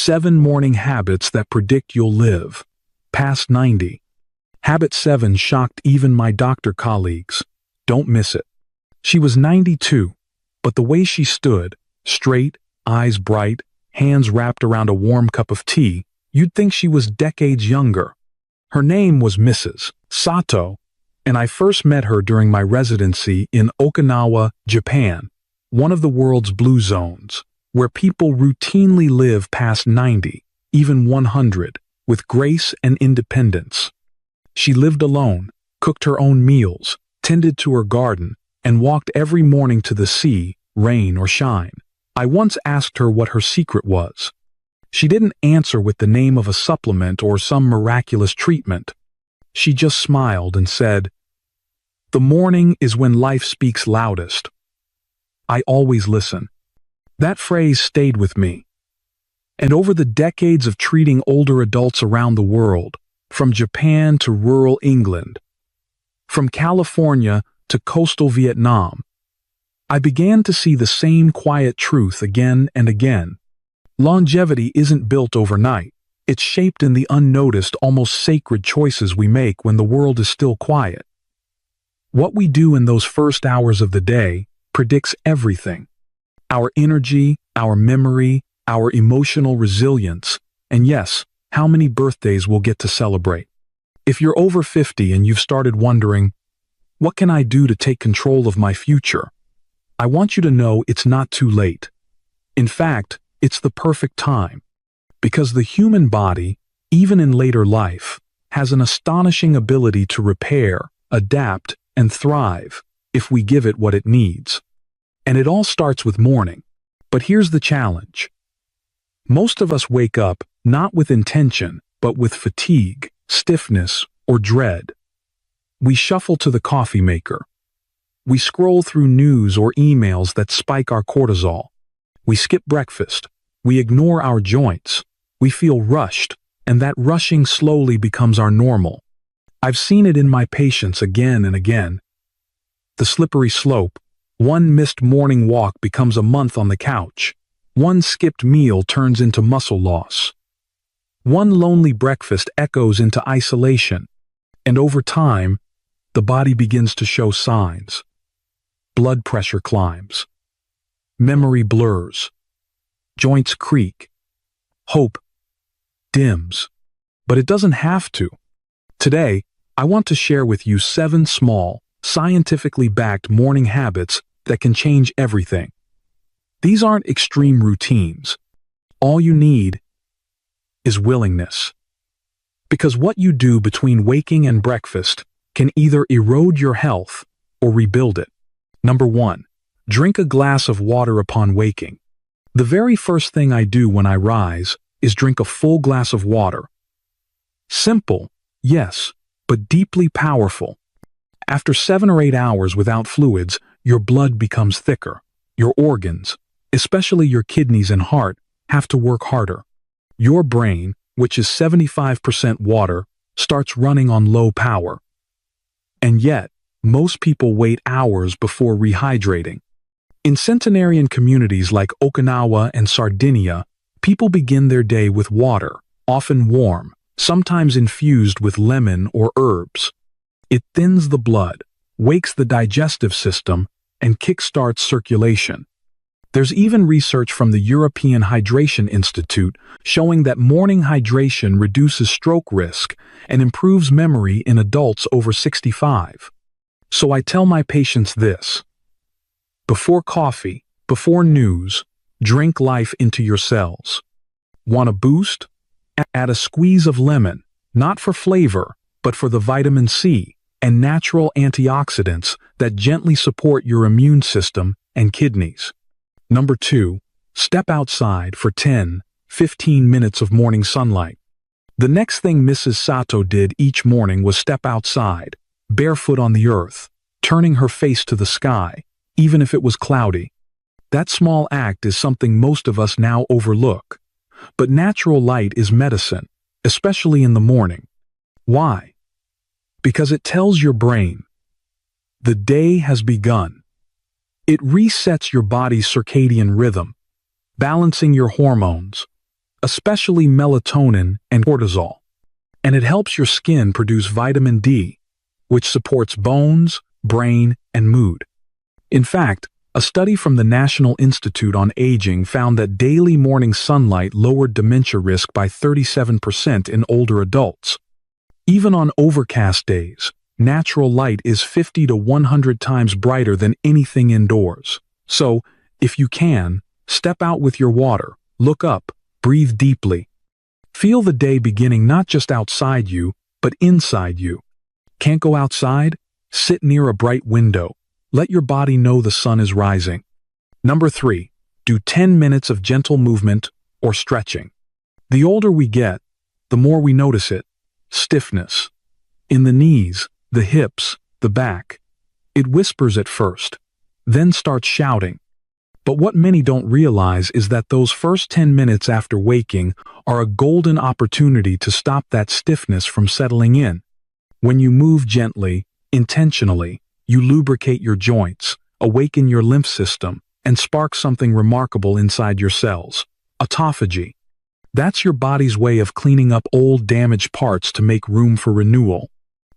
7 morning habits that predict you'll live past 90. Habit 7 shocked even my doctor colleagues. Don't miss it. She was 92, but the way she stood, straight, eyes bright, hands wrapped around a warm cup of tea, you'd think she was decades younger. Her name was Mrs. Sato, and I first met her during my residency in Okinawa, Japan, one of the world's blue zones, where people routinely live past 90, even 100, with grace and independence. She lived alone, cooked her own meals, tended to her garden, and walked every morning to the sea, rain or shine. I once asked her what her secret was. She didn't answer with the name of a supplement or some miraculous treatment. She just smiled and said, "The morning is when life speaks loudest. I always listen." That phrase stayed with me. And over the decades of treating older adults around the world, from Japan to rural England, from California to coastal Vietnam, I began to see the same quiet truth again and again. Longevity isn't built overnight. It's shaped in the unnoticed, almost sacred choices we make when the world is still quiet. What we do in those first hours of the day predicts everything. Our energy, our memory, our emotional resilience, and yes, how many birthdays we'll get to celebrate. If you're over 50 and you've started wondering, what can I do to take control of my future? I want you to know it's not too late. In fact, it's the perfect time. Because the human body, even in later life, has an astonishing ability to repair, adapt, and thrive if we give it what it needs. And it all starts with morning. But here's the challenge. Most of us wake up not with intention, but with fatigue, stiffness, or dread. We shuffle to the coffee maker. We scroll through news or emails that spike our cortisol. We skip breakfast. We ignore our joints. We feel rushed, and that rushing slowly becomes our normal. I've seen it in my patients again and again. The slippery slope. One missed morning walk becomes a month on the couch. One skipped meal turns into muscle loss. One lonely breakfast echoes into isolation. And over time, the body begins to show signs. Blood pressure climbs. Memory blurs. Joints creak. Hope dims. But it doesn't have to. Today, I want to share with you 7 small, scientifically backed morning habits that can change everything. These aren't extreme routines. All you need is willingness. Because what you do between waking and breakfast can either erode your health or rebuild it. Number 1. Drink a glass of water upon waking. The very first thing I do when I rise is drink a full glass of water. Simple, yes, but deeply powerful. After 7 or 8 hours without fluids, your blood becomes thicker. Your organs, especially your kidneys and heart, have to work harder. Your brain, which is 75% water, starts running on low power. And yet, most people wait hours before rehydrating. In centenarian communities like Okinawa and Sardinia, people begin their day with water, often warm, sometimes infused with lemon or herbs. It thins the blood, wakes the digestive system, and kickstarts circulation. There's even research from the European Hydration Institute showing that morning hydration reduces stroke risk and improves memory in adults over 65. So I tell my patients this: before coffee, before news, drink life into your cells. Want a boost? Add a squeeze of lemon, not for flavor, but for the vitamin C and natural antioxidants that gently support your immune system and kidneys. Number 2, step outside for 10-15 minutes of morning sunlight. The next thing Mrs. Sato did each morning was step outside, barefoot on the earth, turning her face to the sky, even if it was cloudy. That small act is something most of us now overlook. But natural light is medicine, especially in the morning. Why? Because it tells your brain, the day has begun. It resets your body's circadian rhythm, balancing your hormones, especially melatonin and cortisol. And it helps your skin produce vitamin D, which supports bones, brain, and mood. In fact, a study from the National Institute on Aging found that daily morning sunlight lowered dementia risk by 37% in older adults. Even on overcast days, natural light is 50 to 100 times brighter than anything indoors. So, if you can, step out with your water, look up, breathe deeply. Feel the day beginning not just outside you, but inside you. Can't go outside? Sit near a bright window. Let your body know the sun is rising. Number 3. Do 10 minutes of gentle movement or stretching. The older we get, the more we notice it. Stiffness. In the knees, the hips, the back. It whispers at first, then starts shouting. But what many don't realize is that those first 10 minutes after waking are a golden opportunity to stop that stiffness from settling in. When you move gently, intentionally, you lubricate your joints, awaken your lymph system, and spark something remarkable inside your cells. Autophagy. That's your body's way of cleaning up old damaged parts to make room for renewal.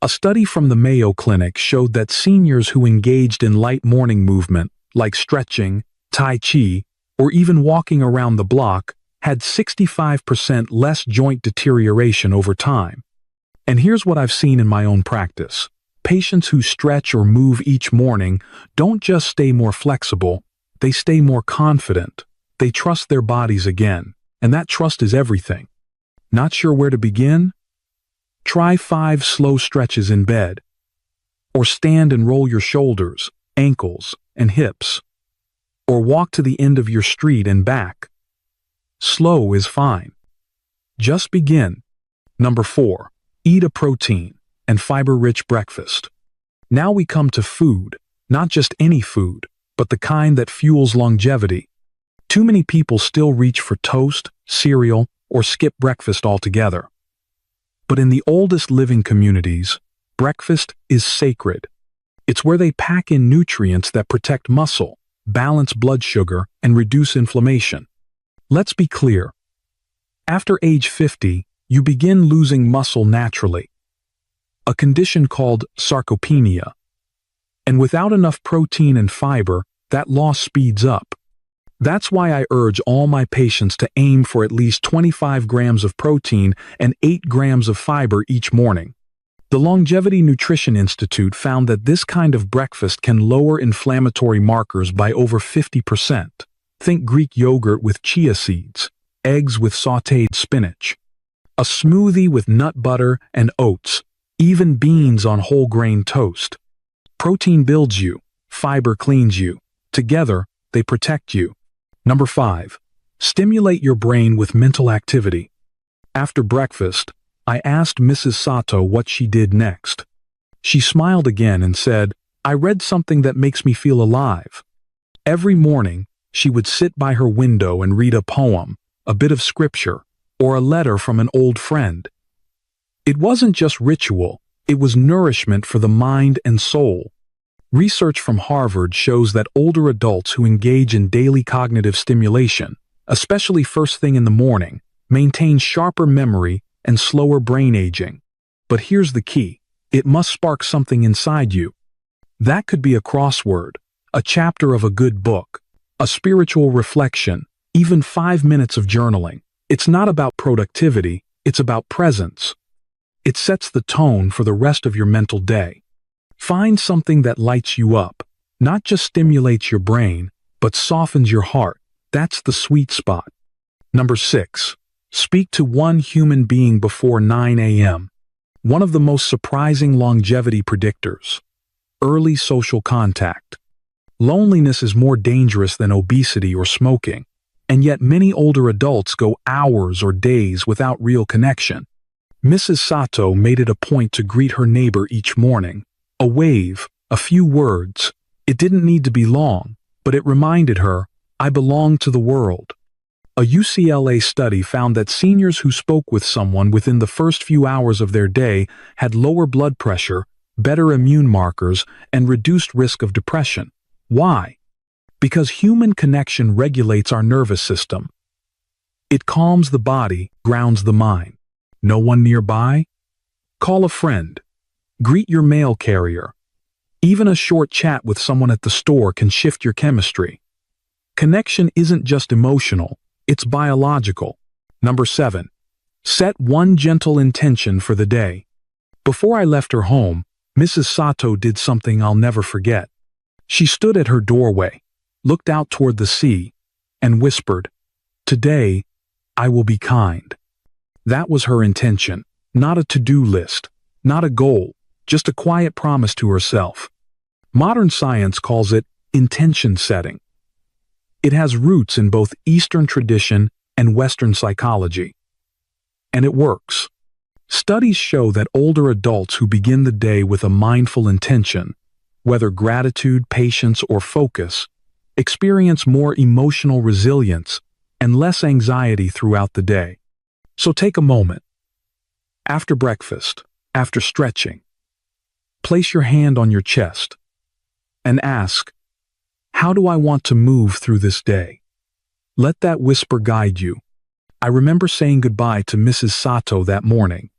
A study from the Mayo Clinic showed that seniors who engaged in light morning movement, like stretching, Tai Chi, or even walking around the block, had 65% less joint deterioration over time. And here's what I've seen in my own practice. Patients who stretch or move each morning don't just stay more flexible, they stay more confident. They trust their bodies again, and that trust is everything. Not sure where to begin? Try 5 slow stretches in bed. Or stand and roll your shoulders, ankles, and hips. Or walk to the end of your street and back. Slow is fine. Just begin. Number 4. Eat a protein and fiber-rich breakfast. Now we come to food, not just any food, but the kind that fuels longevity. Too many people still reach for toast, cereal, or skip breakfast altogether. But in the oldest living communities, breakfast is sacred. It's where they pack in nutrients that protect muscle, balance blood sugar, and reduce inflammation. Let's be clear. After age 50, you begin losing muscle naturally, a condition called sarcopenia. And without enough protein and fiber, that loss speeds up. That's why I urge all my patients to aim for at least 25 grams of protein and 8 grams of fiber each morning. The Longevity Nutrition Institute found that this kind of breakfast can lower inflammatory markers by over 50%. Think Greek yogurt with chia seeds, eggs with sautéed spinach, a smoothie with nut butter and oats, even beans on whole grain toast. Protein builds you, fiber cleans you. Together, they protect you. Number 5. Stimulate your brain with mental activity. After breakfast, I asked Mrs. Sato what she did next. She smiled again and said, "I read something that makes me feel alive." Every morning, she would sit by her window and read a poem, a bit of scripture, or a letter from an old friend. It wasn't just ritual, it was nourishment for the mind and soul. Research from Harvard shows that older adults who engage in daily cognitive stimulation, especially first thing in the morning, maintain sharper memory and slower brain aging. But here's the key. It must spark something inside you. That could be a crossword, a chapter of a good book, a spiritual reflection, even 5 minutes of journaling. It's not about productivity, it's about presence. It sets the tone for the rest of your mental day. Find something that lights you up, not just stimulates your brain, but softens your heart. That's the sweet spot. Number 6. Speak to one human being before 9 a.m. One of the most surprising longevity predictors. Early social contact. Loneliness is more dangerous than obesity or smoking, and yet many older adults go hours or days without real connection. Mrs. Sato made it a point to greet her neighbor each morning. A wave, a few words. It didn't need to be long, but it reminded her, "I belong to the world." A UCLA study found that seniors who spoke with someone within the first few hours of their day had lower blood pressure, better immune markers, and reduced risk of depression. Why? Because human connection regulates our nervous system. It calms the body, grounds the mind. No one nearby? Call a friend. Greet your mail carrier. Even a short chat with someone at the store can shift your chemistry. Connection isn't just emotional, it's biological. Number 7. Set one gentle intention for the day. Before I left her home, Mrs. Sato did something I'll never forget. She stood at her doorway, looked out toward the sea, and whispered, "Today, I will be kind." That was her intention, not a to-do list, not a goal, just a quiet promise to herself. Modern science calls it intention setting. It has roots in both Eastern tradition and Western psychology. And it works. Studies show that older adults who begin the day with a mindful intention, whether gratitude, patience, or focus, experience more emotional resilience and less anxiety throughout the day. So take a moment. After breakfast, after stretching, place your hand on your chest and ask, "How do I want to move through this day?" Let that whisper guide you. I remember saying goodbye to Mrs. Sato that morning.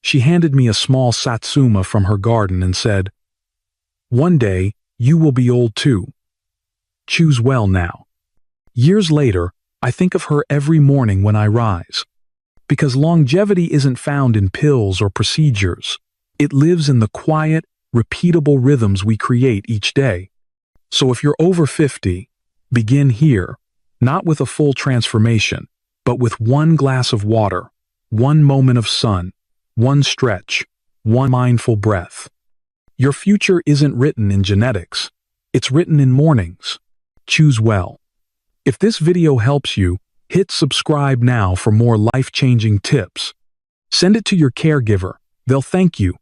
She handed me a small satsuma from her garden and said, "One day, you will be old too. Choose well now." Years later, I think of her every morning when I rise. Because longevity isn't found in pills or procedures. It lives in the quiet, repeatable rhythms we create each day. So if you're over 50, begin here, not with a full transformation, but with one glass of water, one moment of sun, one stretch, one mindful breath. Your future isn't written in genetics. It's written in mornings. Choose well. If this video helps you, hit subscribe now for more life-changing tips. Send it to your caregiver. They'll thank you.